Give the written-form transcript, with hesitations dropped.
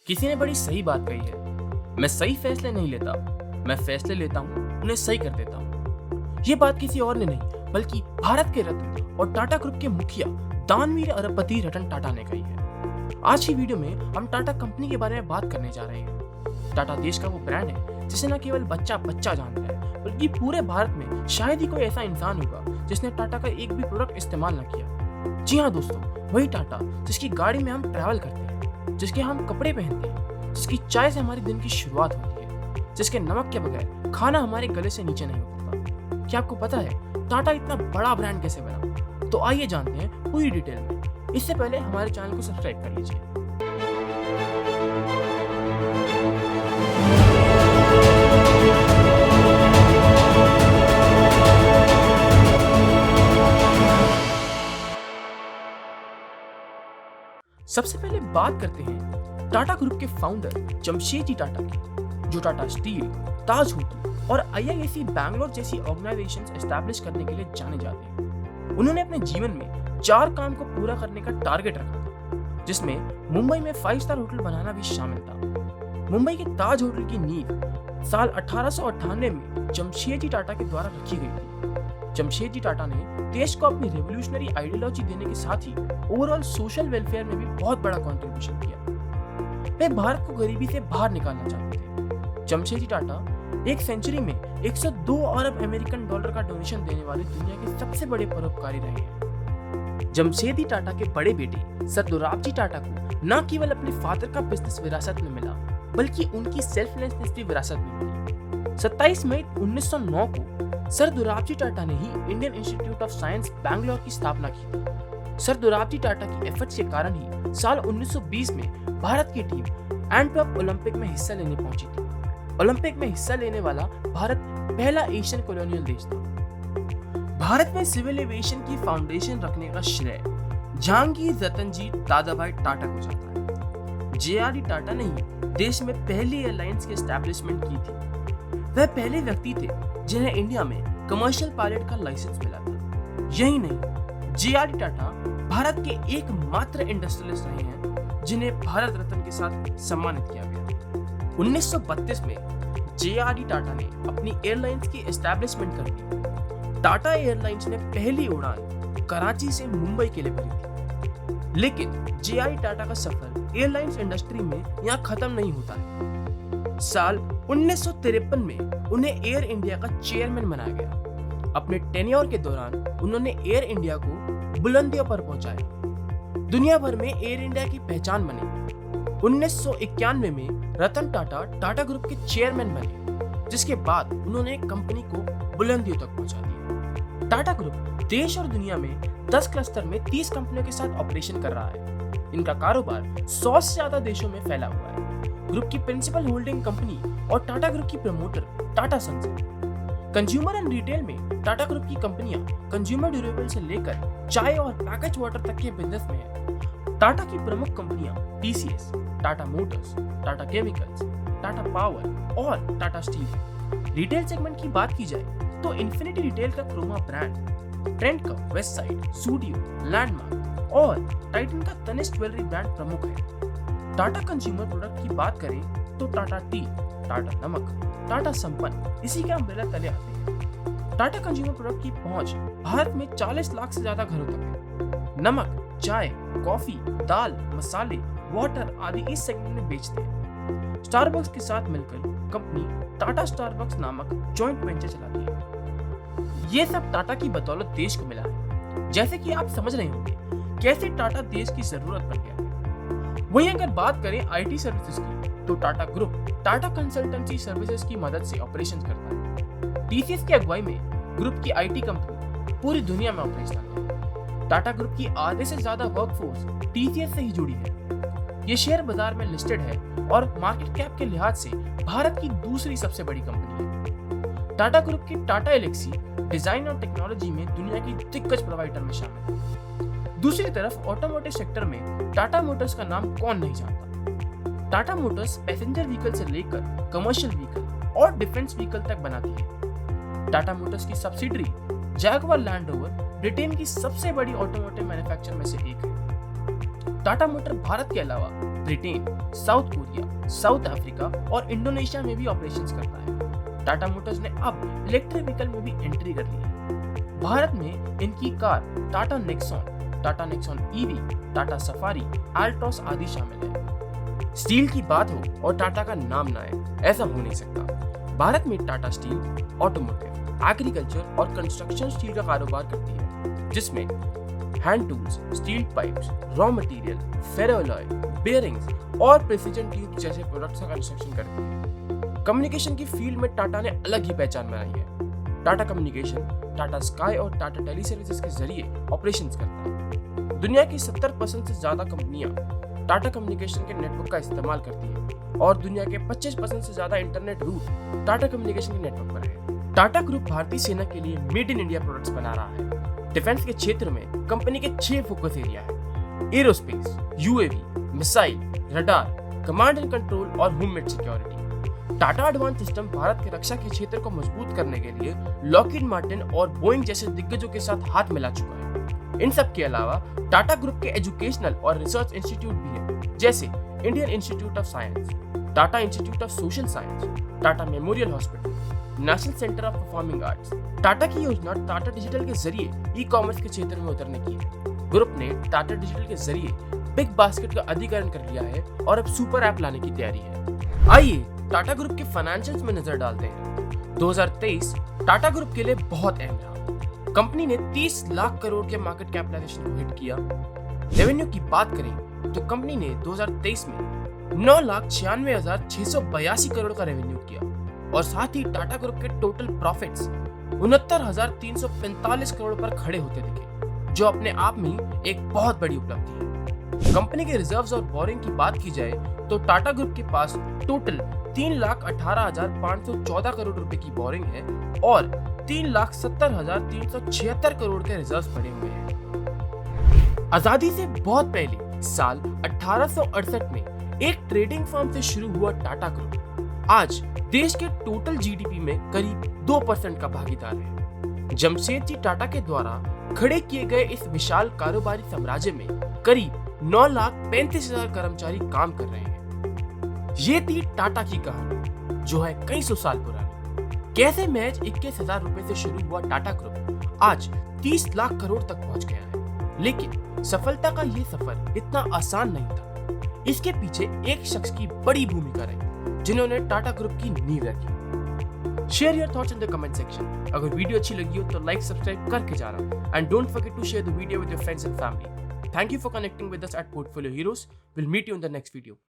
किसी ने बड़ी सही बात कही है। मैं सही फैसले नहीं लेता, मैं फैसले लेता हूँ, उन्हें सही कर देता हूँ। ये बात किसी और ने नहीं बल्कि भारत के रत्न और टाटा ग्रुप के मुखिया दानवीर अरबपति रतन टाटा ने कही है। आज की वीडियो में हम टाटा कंपनी के बारे में बात करने जा रहे हैं। टाटा देश का वो ब्रांड है जिसे न केवल बच्चा बच्चा जानता है बल्कि पूरे भारत में शायद ही कोई ऐसा इंसान होगा जिसने टाटा का एक भी प्रोडक्ट इस्तेमाल न किया। जी हाँ दोस्तों, वही टाटा जिसकी गाड़ी में हम ट्रैवल करते हैं, जिसके हम कपड़े पहनते हैं, जिसकी चाय से हमारे दिन की शुरुआत होती है, जिसके नमक के बगैर खाना हमारे गले से नीचे नहीं उतरता। क्या आपको पता है टाटा इतना बड़ा ब्रांड कैसे बना? तो आइए जानते हैं पूरी डिटेल में। इससे पहले हमारे चैनल को सब्सक्राइब कर लीजिए। सबसे पहले बात करते हैं टाटा ग्रुप के फाउंडर जमशेदजी टाटा की, जो टाटा स्टील, ताज होटल और IISc बैंगलोर जैसी ऑर्गेनाइजेशंस एस्टैब्लिश करने के लिए जाने जाते हैं। उन्होंने अपने जीवन में 4 काम को पूरा करने का टारगेट रखा था, जिसमें मुंबई में 5 स्टार होटल बनाना भी शामिल था। मुंबई के ताज होटल की नींव साल 1898 में जमशेदजी टाटा के द्वारा रखी गई थी। जमशेदजी टाटा ने देश को अपनी रेवोल्यूशनरी आइडियोलॉजी देने के साथ ही ओवरऑल सोशल वेलफेयर में भी बहुत बड़ा कंट्रीब्यूशन किया। वे भारत को गरीबी से बाहर निकालना चाहते थे। जमशेदजी टाटा एक सेंचुरी में 102 अरब अमेरिकन डॉलर का डोनेशन देने वाले दुनिया के सबसे बड़े परोपकारी रहे हैं। जमशेदजी टाटा के बड़े बेटे सर दोराबजी टाटा को न केवल अपने फादर का बिजनेस विरासत में मिला बल्कि उनकी सेल्फलेसनेस भी विरासत में मिली। 27 मई 1909 को सर दोराबजी टाटा ने ही Indian Institute of Science Bangalore की स्थापना की थी। सर दोराबजी टाटा की एफर्ट्स के कारण ही साल 1920 में भारत की टीम एंटवर्प ओलंपिक में हिस्सा लेने पहुंची थी। ओलंपिक में हिस्सा लेने वाला भारत पहला एशियन कॉलोनियल देश था। भारत में सिविल एविएशन की फाउंडेशन रखने का श्रेय जहांगीर रतनजी दादाभाई टाटा को जाता है। JRD टाटा ने ही देश में पहली एयरलाइंस की एस्टैब्लिशमेंट की थी। वह पहले व्यक्ति थे जिन्हें इंडिया में कमर्शियल पायलट का लाइसेंस मिला था। यही नहीं, JRD टाटा भारत के एकमात्र इंडस्ट्रियलिस्ट रहे हैं जिन्हें भारत रत्न के साथ सम्मानित किया गया। 1932 में JRD टाटा ने अपनी एयरलाइंस की एस्टैब्लिशमेंट कर दी। टाटा एयरलाइंस ने पहली उड़ान कराची से मुंबई के लिए भरी थी। लेकिन JRD टाटा का सफर एयरलाइंस इंडस्ट्री में यहाँ खत्म नहीं होता है। साल 1953 में उन्हें एयर इंडिया का चेयरमैन बनाया गया। अपने टेन्योर के दौरान उन्होंने एयर इंडिया को बुलंदियों पर पहुंचाया। दुनिया भर में एयर इंडिया की पहचान बनी। 1991 में रतन टाटा टाटा ग्रुप के चेयरमैन बने, जिसके बाद उन्होंने कंपनी को बुलंदियों तक पहुंचा दिया। टाटा ग्रुप देश और दुनिया में 10 क्लस्टर में 30 कंपनियों के साथ ऑपरेशन कर रहा है। इनका कारोबार 100 से ज्यादा देशों में फैला हुआ है। ग्रुप की प्रिंसिपल होल्डिंग कंपनी और टाटा ग्रुप की प्रमोटर टाटा सन्स है। कंज्यूमर एंड रिटेल में टाटा ग्रुप की कंपनियां कंज्यूमर ड्यूरेबल से लेकर चाय और पैकेज वाटर तक के बिजनेस में है। टाटा की प्रमुख कंपनियां TCS, Tata Motors, Tata chemicals, Tata power और टाटा स्टील है। रिटेल सेगमेंट की बात की जाए तो इन्फिनिटी रिटेल का क्रोमा ब्रांड, ट्रेंड का वेस्ट साइड, सूडियो, लैंडमार्क और टाइटन का तनिष्क ज्वेलरी ब्रांड प्रमुख है। टाटा कंज्यूमर प्रोडक्ट की बात करें तो टाटा टी, टाटा नमक, टाटा संपन्न इसी के अम्ब्रेला तले आते हैं। टाटा कंज्यूमर प्रोडक्ट की पहुंच भारत में 40 लाख से ज्यादा घरों तक है। नमक, चाय, कॉफी, दाल, मसाले, वाटर आदि इस सेगमेंट में बेचते हैं। स्टारबक्स के साथ मिलकर कंपनी टाटा स्टारबक्स नामक जॉइंट वेंचर चलाती है। ये सब टाटा की बदौलत देश को मिला है। जैसे कि आप समझ रहे होंगे कैसे टाटा देश की जरूरत बन गया है। वहीं अगर बात करें IT सर्विसेज की तो Tata group Tata consultancy services की मदद से ऑपरेशन करता है। TCS की अगुवाई में ग्रुप की IT कंपनी पूरी दुनिया में ऑपरेशनल है। टाटा ग्रुप की आधे से ज्यादा वर्कफोर्स TCS से ही जुड़ी है। ये शेयर बाजार में लिस्टेड है और मार्केट कैप के लिहाज से भारत की दूसरी सबसे बड़ी कंपनी है। टाटा ग्रुप की टाटा एलेक्सी डिजाइन और टेक्नोलॉजी में दुनिया की दिग्गज प्रोवाइडर में शामिल है। दूसरी तरफ ऑटोमोटिव सेक्टर में टाटा मोटर्स का नाम कौन नहीं जानता। टाटा मोटर्स पैसेंजर व्हीकल से लेकर कमर्शियल व्हीकल और डिफेंस व्हीकल तक बनाती है। टाटा मोटर्स की subsidiary Jaguar land rover Britain की सबसे बड़ी ऑटोमोटिव मैन्युफैक्चरर में से एक है। टाटा मोटर भारत के अलावा Britain, south Korea, south Africa और इंडोनेशिया में भी ऑपरेशंस करता है। टाटा मोटर्स ने अब इलेक्ट्रिक व्हीकल में भी एंट्री कर ली है। भारत में इनकी car Tata Nexon EV, Tata safari, Altroz आदि शामिल है। स्टील की बात हो और टाटा का नाम ना आए, ऐसा हो नहीं सकता। भारत में टाटा स्टील ऑटोमोटिव, एग्रीकल्चर और कंस्ट्रक्शन स्टील का कारोबार करती है, जिसमें hand tools, steel pipes, raw material, ferroalloy, bearings और प्रिसिजन ट्यूब्स जैसे प्रोडक्ट्स का कंस्ट्रक्शन करती है। कम्युनिकेशन की फील्ड में टाटा ने अलग ही पहचान बनाई है। टाटा कम्युनिकेशन टाटा स्काई और टाटा टेली सर्विसेज के जरिए ऑपरेशंस करता है। दुनिया की 70% से ज्यादा कंपनियां टाटा कम्युनिकेशन के नेटवर्क का इस्तेमाल करती है और दुनिया के 25% से ज्यादा इंटरनेट रूट टाटा कम्युनिकेशन के नेटवर्क पर है। टाटा ग्रुप भारतीय सेना के लिए मेड इन इंडिया प्रोडक्ट्स बना रहा है। डिफेंस के क्षेत्र में कंपनी के 6 फोकस एरिया है: aerospace, UAV, missile, radar, command and control और homemade security. Tata advance system Bharat के रक्षा के क्षेत्र को मजबूत करने के लिए लॉकहीड मार्टिन और बोइंग जैसे दिग्गजों के साथ हाथ मिला चुका है। इन सब के अलावा टाटा ग्रुप के एजुकेशनल और रिसर्च इंस्टीट्यूट भी है, जैसे Indian Institute of science, Tata institute of social science, Tata memorial hospital, national centre of performing arts. Tata की योजना टाटा डिजिटल के जरिए ई कॉमर्स के क्षेत्र में उतरने की है। ग्रुप ने टाटा डिजिटल के जरिए बिग बास्केट का अधिग्रहण कर लिया है और अब सुपर ऐप लाने की तैयारी है। आइए टाटा ग्रुप के फाइनेंशियल्स में नजर डालते हैं। 2023 टाटा ग्रुप के लिए बहुत अहम रहा। कंपनी ने 30 लाख करोड़ के मार्केट कैपिटलाइजेशन को हिट किया। रेवेन्यू की बात करें तो कंपनी ने 2023 में 9,96,682 करोड़ का रेवेन्यू किया और साथ ही टाटा ग्रुप के टोटल प्रॉफिट्स 69,345 करोड़ पर खड़े होते दिखे, जो अपने आप में एक बहुत बड़ी उपलब्धि है। कंपनी के रिजर्व्स और बोरिंग की बात की जाए तो टाटा ग्रुप के पास टोटल 3,18,514 करोड़ रुपए की बोरिंग है और 3,70,376 करोड़ के रिजर्व्स पड़े हुए हैं। आजादी से बहुत पहले साल 1868 में एक ट्रेडिंग फर्म से शुरू हुआ टाटा ग्रुप आज देश के टोटल जीडीपी में करीब 2% का भागीदार है। जमशेदजी टाटा के द्वारा खड़े किए गए इस विशाल कारोबारी साम्राज्य में करीब 9,35,000 कर्मचारी काम कर रहे हैं। ये थी टाटा की कहानी, जो है कई सौ साल पुरानी। कैसे महज 21,000 रुपए से शुरू हुआ टाटा ग्रुप आज 30 लाख करोड़ तक पहुंच गया है। लेकिन सफलता का ये सफर इतना आसान नहीं था। इसके पीछे एक शख्स की बड़ी भूमिका रही, जिन्होंने टाटा ग्रुप की नींव रखी। Share your thoughts in the comment section. अगर वीडियो अच्छी लगी हो तो लाइक सब्सक्राइब करके जाना and don't forget to share the video with your friends and family. Thank you for connecting with us at Portfolio Heroes. We'll meet you in the next video.